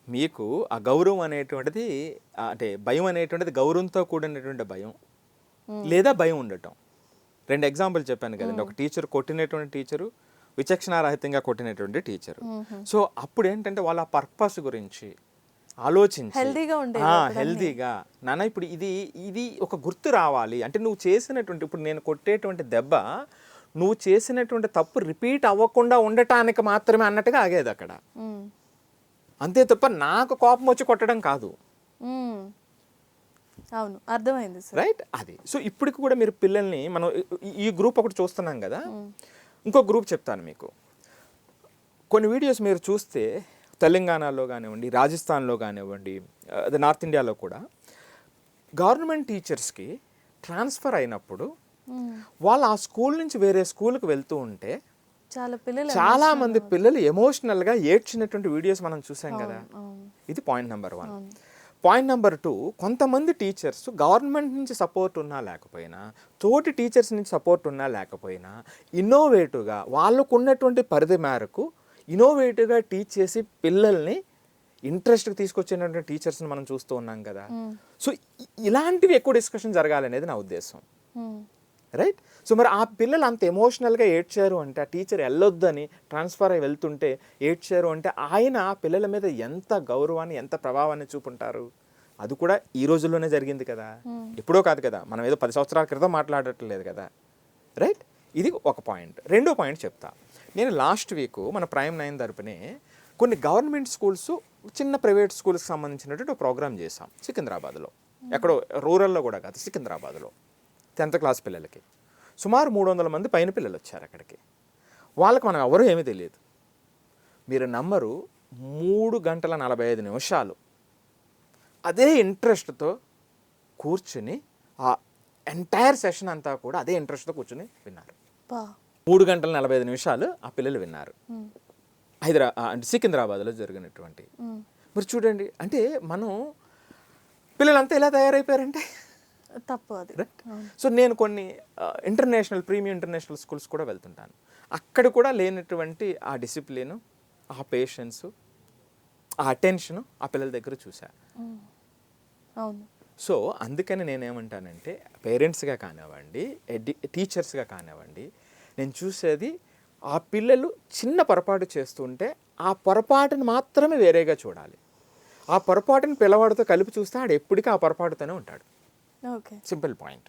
మీకు ఆ గౌరవం అనేటువంటిది అంటే భయం అనేటువంటిది గౌరవంతో కూడినటువంటి భయం లేదా భయం ఉండటం. 2 ఎగ్జాంపుల్ చెప్పాను కదండి. ఒక టీచర్ కొట్టినటువంటి టీచరు, విచక్షణారహితంగా కొట్టినటువంటి టీచరు. సో అప్పుడు ఏంటంటే వాళ్ళ పర్పస్ గురించి ఆలోచించి హెల్దీగా నాన్న ఇప్పుడు ఇది ఒక గుర్తు రావాలి అంటే నువ్వు చేసినటువంటి ఇప్పుడు నేను కొట్టేటువంటి దెబ్బ నువ్వు చేసినటువంటి తప్పు రిపీట్ అవ్వకుండా ఉండటానికి మాత్రమే అన్నట్టుగా ఆగేది అక్కడ. అంతే తప్ప నాకు కోపం వచ్చి కొట్టడం కాదు. అవును, అర్థమైంది సార్. రైట్, అది. సో ఇప్పటికి కూడా మీరు పిల్లల్ని మనం ఈ గ్రూప్ ఒకటి చూస్తున్నాం కదా, ఇంకో గ్రూప్ చెప్తాను మీకు. కొన్ని వీడియోస్ మీరు చూస్తే తెలంగాణలో కానివ్వండి, రాజస్థాన్లో కానివ్వండి, అదే నార్త్ ఇండియాలో కూడా గవర్నమెంట్ టీచర్స్కి ట్రాన్స్ఫర్ అయినప్పుడు వాళ్ళు ఆ స్కూల్ నుంచి వేరే స్కూల్కి వెళ్తూ ఉంటే చాలా మంది పిల్లలు ఎమోషనల్గా ఏడ్చినటువంటి వీడియోస్ మనం చూసాం కదా. ఇది పాయింట్ నెంబర్ 1. పాయింట్ నెంబర్ 2, కొంతమంది టీచర్స్ గవర్నమెంట్ నుంచి సపోర్ట్ ఉన్నా లేకపోయినా, తోటి టీచర్స్ నుంచి సపోర్ట్ ఉన్నా లేకపోయినా, ఇన్నోవేటివ్గా వాళ్ళకు ఉన్నటువంటి పరిధి మేరకు ఇన్నోవేటివ్గా టీచ్ చేసి పిల్లల్ని ఇంట్రెస్ట్కి తీసుకొచ్చినటువంటి టీచర్స్ని మనం చూస్తూ ఉన్నాం కదా. సో ఇలాంటివి ఎక్కువ డిస్కషన్ జరగాలనేది నా ఉద్దేశం. రైట్. సో మరి ఆ పిల్లలు అంత ఎమోషనల్గా ఏడ్చారు అంటే, ఆ టీచర్ వెళ్ళొద్దని ట్రాన్స్ఫర్ అయి వెళ్తుంటే ఏడ్చారు అంటే, ఆయన ఆ పిల్లల మీద ఎంత గౌరవాన్ని ఎంత ప్రభావాన్ని చూపుంటారు. అది కూడా ఈ రోజుల్లోనే జరిగింది కదా, ఎప్పుడో కాదు కదా, మనం ఏదో 10 సంవత్సరాల క్రితం మాట్లాడట్లేదు కదా. రైట్, ఇది ఒక పాయింట్. 2వ పాయింట్ చెప్తా. నేను లాస్ట్ వీక్ మన ప్రైమ్ 9 తరపునే కొన్ని గవర్నమెంట్ స్కూల్స్, చిన్న ప్రైవేట్ స్కూల్స్కి సంబంధించినటువంటి ఒక ప్రోగ్రామ్ చేసాం సికింద్రాబాద్లో. ఎక్కడో రూరల్లో కూడా కాదు, సికింద్రాబాద్లో 10th క్లాస్ పిల్లలకి సుమారు 300 మంది పైన పిల్లలు వచ్చారు అక్కడికి. వాళ్ళకి మనం ఎవరు ఏమీ తెలియదు. మీరు నమ్మరు, 3 గంటల 45 నిమిషాలు అదే ఇంట్రెస్ట్తో కూర్చుని ఆ ఎంటైర్ సెషన్ అంతా కూడా అదే ఇంట్రెస్ట్తో కూర్చుని విన్నారు. 3 గంటల 45 నిమిషాలు ఆ పిల్లలు విన్నారు. అంటే సికింద్రాబాద్లో జరిగినటువంటి. మరి చూడండి, అంటే మనం పిల్లలంతా ఎలా తయారైపోయారంటే తప్పు అది. సో నేను కొన్ని ప్రీమియం ఇంటర్నేషనల్ స్కూల్స్ కూడా వెళ్తుంటాను. అక్కడ కూడా లేనటువంటి ఆ డిసిప్లిన్, ఆ పేషెన్స్, ఆ అటెన్షన్ ఆ పిల్లల దగ్గర చూసా. సో అందుకని నేనేమంటానంటే, పేరెంట్స్గా కానివ్వండి, టీచర్స్గా కానివ్వండి, నేను చూసేది ఆ పిల్లలు చిన్న పొరపాటు చేస్తుంటే ఆ పొరపాటును మాత్రమే వేరేగా చూడాలి. ఆ పొరపాటుని పిల్లవాడితో కలిపి చూస్తే ఆడు ఎప్పటికీ ఆ పొరపాటుతోనే ఉంటాడు. Simple point.